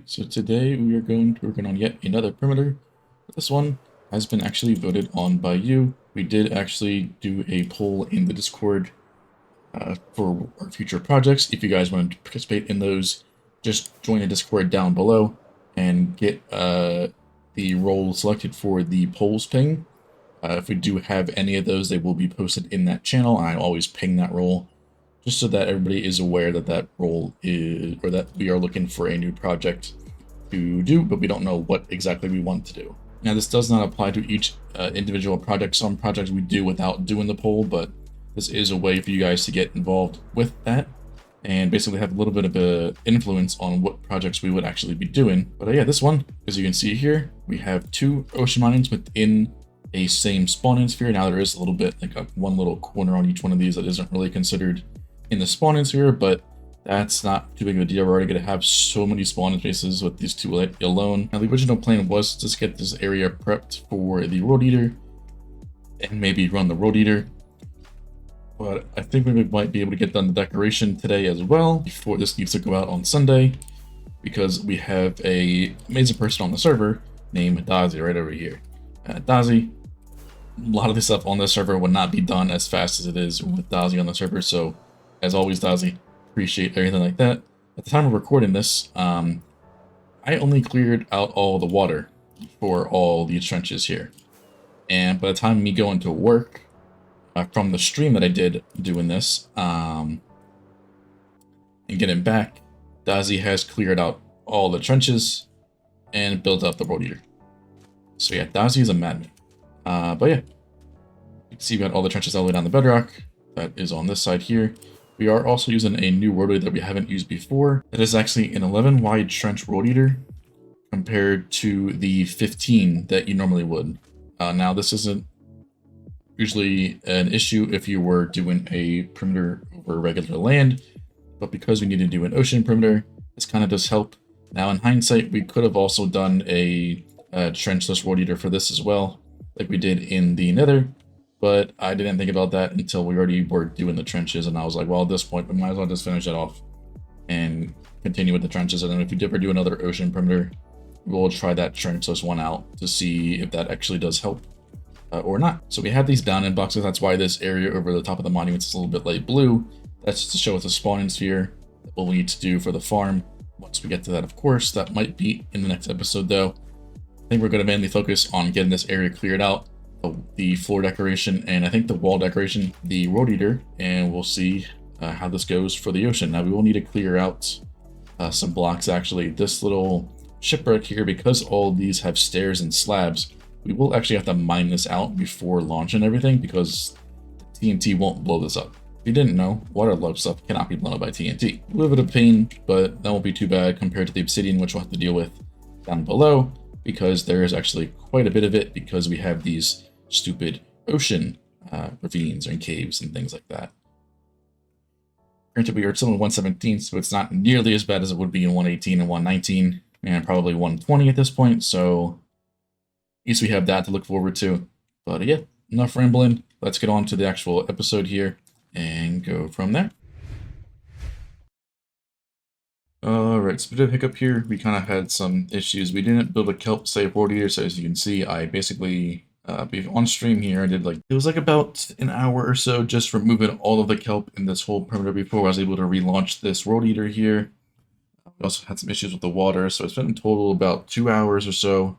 Alright, so today we are going to work on yet another perimeter. This one has been actually voted on by you. We did actually do a poll in the Discord for our future projects. If you guys want to participate in those, just join the Discord down below and get the role selected for the polls ping. If we do have any of those, they will be posted in that channel. I always ping that role just so that everybody is aware that that role is, or that we are looking for a new project to do, but we don't know what exactly we want to do. Now, this does not apply to each individual project. Some projects we do without doing the poll, but this is a way for you guys to get involved with that and basically have a little bit of an influence on what projects we would actually be doing. But yeah, this one, as you can see here, we have 2 ocean minings within a same spawning sphere. Now there is a little bit, like one little corner on each one of these that isn't really considered in the spawning sphere, but that's not too big of a deal. We're already going to have so many spawning spaces with these 2 alone. Now, the original plan was to just get this area prepped for the road eater and maybe run the road eater. But I think we might be able to get done the decoration today as well before this needs to go out on Sunday, because we have a amazing person on the server named Dazi right over here. Dazi, a lot of this stuff on this server would not be done as fast as it is with Dazi on the server, so as always, Dazi, appreciate everything like that. At the time of recording this, I only cleared out all the water for all these trenches here. And by the time me going to work from the stream that I did doing this, and getting back, Dazi has cleared out all the trenches and built up the road eater. So yeah, Dazi is a madman. But yeah, you can see we got all the trenches all the way down the bedrock. That is on this side here. We are also using a new road eater that we haven't used before. It is actually an 11 wide trench road eater compared to the 15 that you normally would. Now, this isn't usually an issue if you were doing a perimeter over regular land, but because we need to do an ocean perimeter, this kind of does help. Now, in hindsight, we could have also done a trenchless road eater for this as well, like we did in the nether. But I didn't think about that until we already were doing the trenches, and I was like, well, at this point, we might as well just finish it off and continue with the trenches. And then if we ever do another ocean perimeter, we'll try that trenchless one out to see if that actually does help or not. So we have these bounding boxes. That's why this area over the top of the monuments is a little bit light blue. That's just to show us a spawning sphere that we'll need to do for the farm. Once we get to that, of course, that might be in the next episode, though. I think we're going to mainly focus on getting this area cleared out, the floor decoration, and I think the wall decoration, the road eater, and we'll see how this goes for the ocean. Now, we will need to clear out some blocks, actually. This little shipwreck here, because all these have stairs and slabs, we will actually have to mine this out before launching everything, because the TNT won't blow this up. If you didn't know, water love stuff cannot be blown up by TNT. A little bit of pain, but that won't be too bad compared to the obsidian, which we'll have to deal with down below, because there is actually quite a bit of it, because we have these stupid ocean ravines and caves and things like that. Granted, we are still in 117, so it's not nearly as bad as it would be in 118 and 119, and probably 120 at this point, so at least we have that to look forward to. But yeah, enough rambling. Let's get on to the actual episode here and go from there. Alright, so a bit of hiccup here. We kind of had some issues. We didn't build a kelp safe road eater, so as you can see, I basically on stream here, I did it was like about an hour or so just removing all of the kelp in this whole perimeter before I was able to relaunch this road eater here. We also had some issues with the water, so it's been in total about 2 hours or so.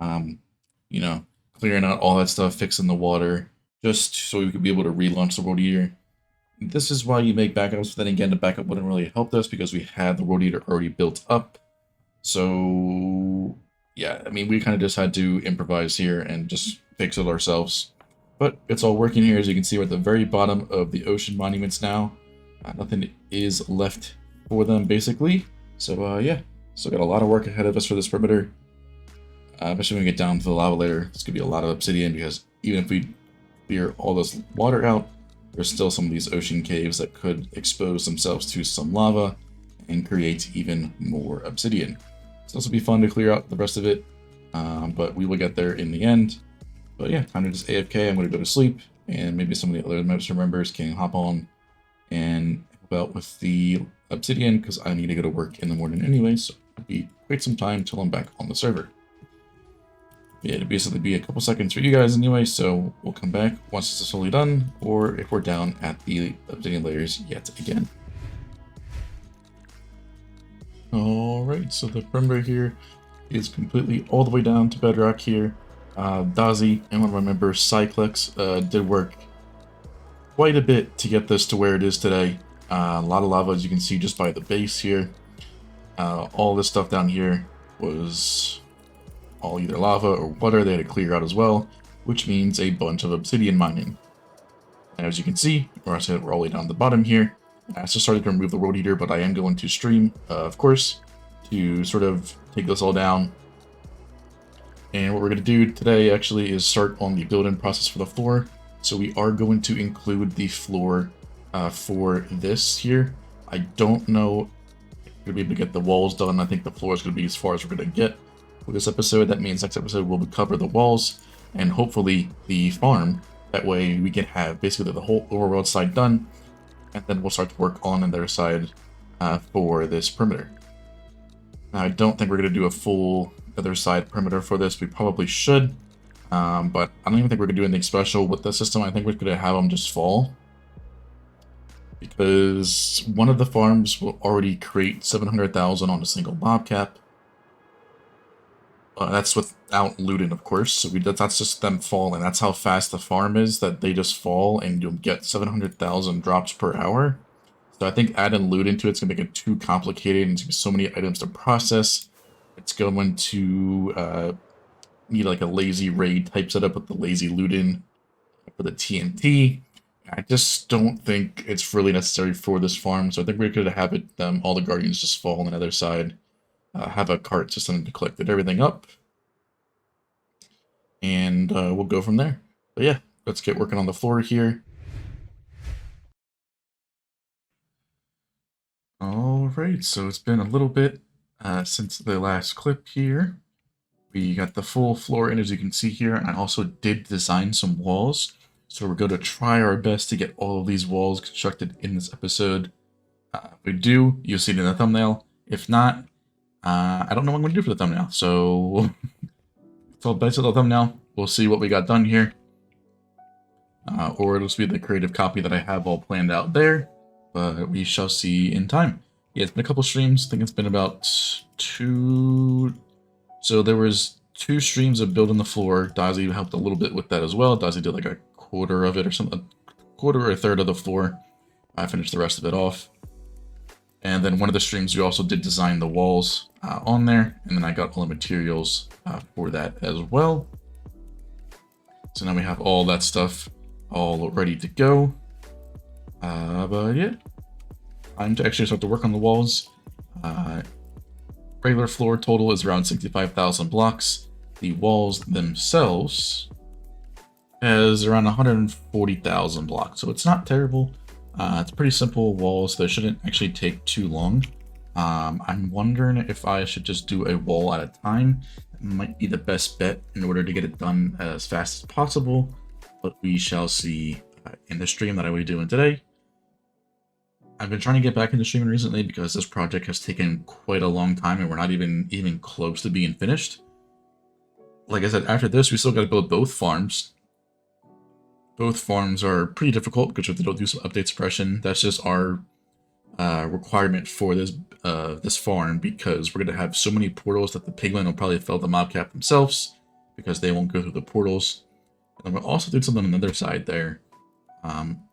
You know, clearing out all that stuff, fixing the water, just so we could be able to relaunch the road eater. This is why you make backups, but then again, the backup wouldn't really help us because we had the road eater already built up. So yeah, I mean, we kind of just had to improvise here and just fix it ourselves. But it's all working here. As you can see, we're at the very bottom of the ocean monuments now. Nothing is left for them, basically. So yeah, still got a lot of work ahead of us for this perimeter. Especially when we get down to the lava layer, it's going to be a lot of obsidian, because even if we clear all this water out, there's still some of these ocean caves that could expose themselves to some lava and create even more obsidian. So this will be fun to clear out the rest of it, but we will get there in the end. But yeah, time to just AFK. I'm going to go to sleep, and maybe some of the other members can hop on and help out with the obsidian, because I need to go to work in the morning anyway. So It'll be quite some time till I'm back on the server. Yeah, it'll basically be a couple seconds for you guys anyway, so we'll come back once this is fully done, or if we're down at the obsidian layers yet again. Alright, so the perimeter here is completely all the way down to bedrock here. Dazi and one of my members, Cyclex, did work quite a bit to get this to where it is today. A lot of lava, as you can see just by the base here. All this stuff down here was all either lava or water they had to clear out as well, which means a bunch of obsidian mining. And as you can see, we're all the way down the bottom here. I just started to remove the road eater, but I am going to stream, of course, to sort of take this all down. And what we're going to do today actually is start on the build-in process for the floor. So we are going to include the floor for this here. I don't know if we're going to be able to get the walls done. I think the floor is going to be as far as we're going to get for this episode. That means next episode we'll cover the walls and hopefully the farm. That way we can have basically the whole overworld side done, and then we'll start to work on the other side for this perimeter. Now, I don't think we're going to do a full other side perimeter for this. We probably should, but I don't even think we're going to do anything special with the system. I think we're going to have them just fall, because one of the farms will already create 700,000 on a single mob cap. That's without looting, of course. So that's just them falling. That's how fast the farm is, that they just fall and you'll get 700,000 drops per hour. So I think adding loot into it's going to make it too complicated, and it's going to be so many items to process. It's going to need like a lazy raid type setup with the lazy looting for the TNT. I just don't think it's really necessary for this farm. So I think we're going to have it, all the guardians just fall on the other side. Have a cart system to collect everything up, and we'll go from there. But yeah, let's get working on the floor here. Alright, so it's been a little bit since the last clip here. We got the full floor in, as you can see here, and I also did design some walls. So we're going to try our best to get all of these walls constructed in this episode. If we do, you'll see it in the thumbnail. If not, I don't know what I'm going to do for the thumbnail, so it's all based on the thumbnail. We'll see what we got done here. Or it'll just be the creative copy that I have all planned out there, but we shall see in time. Yeah, it's been a couple streams. I think it's been about 2... So there was 2 streams of building the floor. Dazi helped a little bit with that as well. Dazi did like a quarter of it or something, a quarter or a third of the floor. I finished the rest of it off. And then one of the streams we also did design the walls on there, and then I got all the materials for that as well. So now we have all that stuff all ready to go. But yeah, time to actually start to work on the walls. Regular floor total is around 65,000 blocks. The walls themselves has around 140,000 blocks, so it's not terrible. It's pretty simple walls, so they shouldn't actually take too long. I'm wondering if I should just do a wall at a time. It might be the best bet in order to get it done as fast as possible, but we shall see in the stream that I will be doing today. I've been trying to get back into streaming recently because this project has taken quite a long time and we're not even close to being finished. Like I said, after this, we still got to build both farms. Both farms are pretty difficult because if they don't do some update suppression, that's just our requirement for this this farm, because we're going to have so many portals that the piglin will probably fill the mob cap themselves because they won't go through the portals. And we'll also do something on the other side there.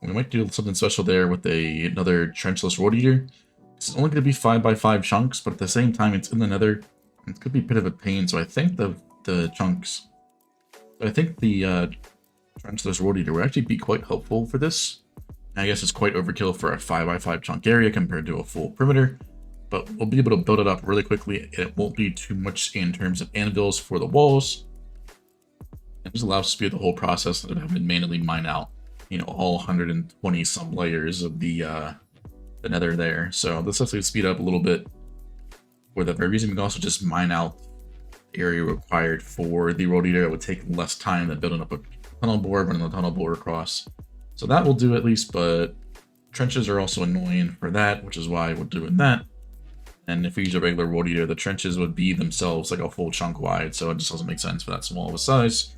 We might do something special there with another trenchless road eater. It's only going to be 5x5 chunks, but at the same time, it's in the nether. It could be a bit of a pain, so I think the chunks... I think the trenchless road eater would actually be quite helpful for this. I guess it's quite overkill for a 5x5 chunk area compared to a full perimeter, but we'll be able to build it up really quickly. It won't be too much in terms of anvils for the walls. It just allows us to speed the whole process instead of having to manually mine out, you know, all 120 some layers of the nether there. So this lets us speed up a little bit. For that very reason, we can also just mine out the area required for the road eater. It would take less time than building up a tunnel bore, running the tunnel bore across. So that will do at least, but trenches are also annoying for that, which is why we're doing that. And if we use a regular road eater, the trenches would be themselves like a full chunk wide, so it just doesn't make sense for that small of a size,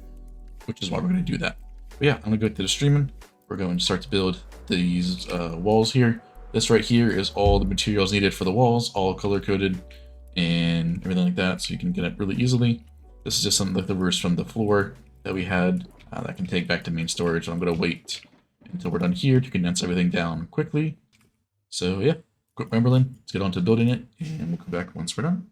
which is why we're going to do that. But yeah, I'm going to go to the streaming. We're going to start to build these walls here. This right here is all the materials needed for the walls, all color-coded and everything like that, so you can get it really easily. This is just some leftovers from the floor that we had that I can take back to main storage. I'm going to wait until we're done here to condense everything down quickly. So yeah, quit rambling, let's get on to building it, and we'll come back once we're done.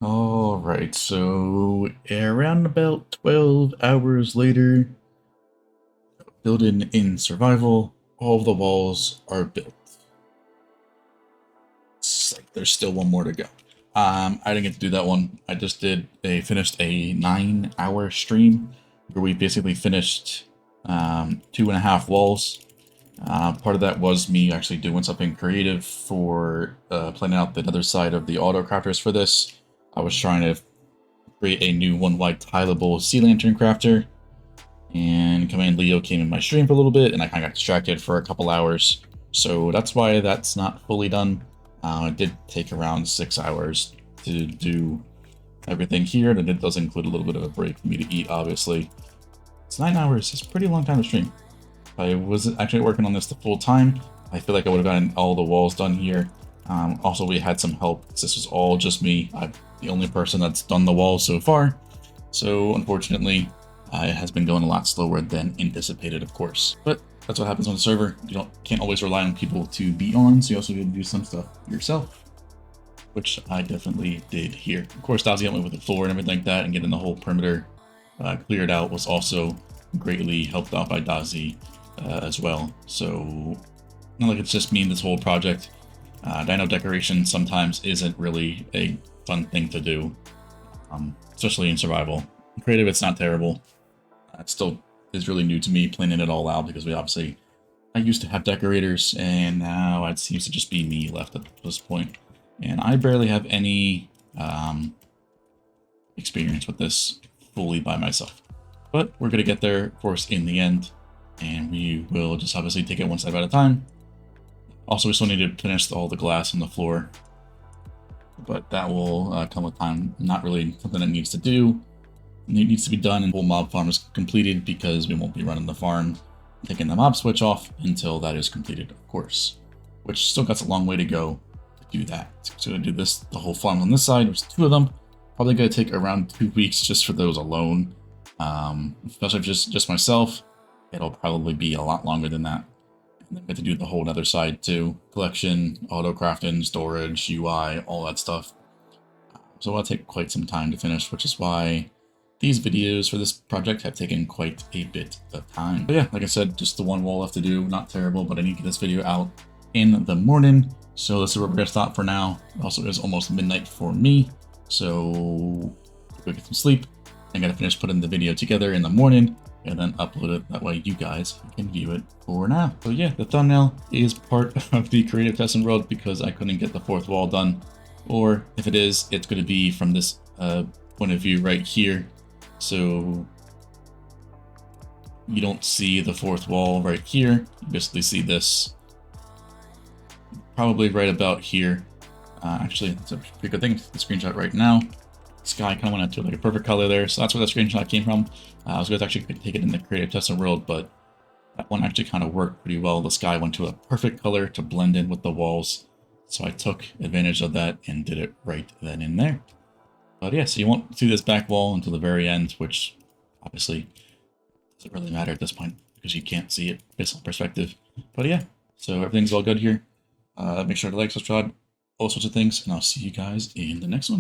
Alright, so around about 12 hours later, building in survival, all of the walls are built. It's like there's still one more to go. I didn't get to do that one. I just finished a 9-hour stream where we basically finished 2.5 walls. Part of that was me actually doing something creative for planning out the other side of the AutoCrafters for this. I was trying to create a new one-wide tileable sea lantern crafter, and Command Leo came in my stream for a little bit, and I kind of got distracted for a couple hours. So that's why that's not fully done. It did take around 6 hours to do everything here, and it does include a little bit of a break for me to eat, obviously. It's 9 hours. It's a pretty long time to stream. If I was actually working on this the full time, I feel like I would have gotten all the walls done here. Also, we had some help. This was all just me. I'm the only person that's done the walls so far. So, unfortunately, it has been going a lot slower than anticipated, of course. But that's what happens on the server. You can't always rely on people to be on, so you also get to do some stuff yourself, which I definitely did here. Of course, Dazzy helped me with the floor and everything like that, and getting the whole perimeter cleared out was also greatly helped out by Dazzy as well. So, not like it's just me in this whole project. Dino decoration sometimes isn't really a fun thing to do, especially in survival. In creative, it's not terrible. It still is really new to me planning it all out, because I used to have decorators, and now it seems to just be me left at this point. And I barely have any experience with this fully by myself. But we're going to get there, of course, in the end, and we will just obviously take it one step at a time. Also, we still need to finish all the glass on the floor, but that will come with time. Not really something that needs to do. It needs to be done, and full mob farm is completed, because we won't be running the farm, taking the mob switch off until that is completed, of course. Which still got a long way to go to do that. So to do this, the whole farm on this side, there's 2 of them. Probably gonna take around 2 weeks just for those alone. Especially if just myself, it'll probably be a lot longer than that. And then we have to do the whole other side too. Collection, auto-crafting, storage, UI, all that stuff. So it'll take quite some time to finish, which is why these videos for this project have taken quite a bit of time. But yeah, like I said, just the one wall left to do. Not terrible, but I need to get this video out in the morning. So this is where we're gonna stop for now. It also is almost midnight for me, so go get some sleep. I gotta finish putting the video together in the morning and then upload it. That way you guys can view it for now. So yeah, the thumbnail is part of the creative testing world because I couldn't get the 4th wall done. Or if it is, it's going to be from this point of view right here. So you don't see the 4th wall right here. You basically see this probably right about here. Actually, that's a pretty good thing. The screenshot right now. sky kind of went into like a perfect color there. So that's where that screenshot came from. I was going to actually take it in the creative testing world, but that one actually kind of worked pretty well. The sky went to a perfect color to blend in with the walls. So I took advantage of that and did it right then and there. But yeah, so you won't see this back wall until the very end, which obviously doesn't really matter at this point because you can't see it based on perspective. But yeah, so everything's all good here. Make sure to like, subscribe, all sorts of things, and I'll see you guys in the next one.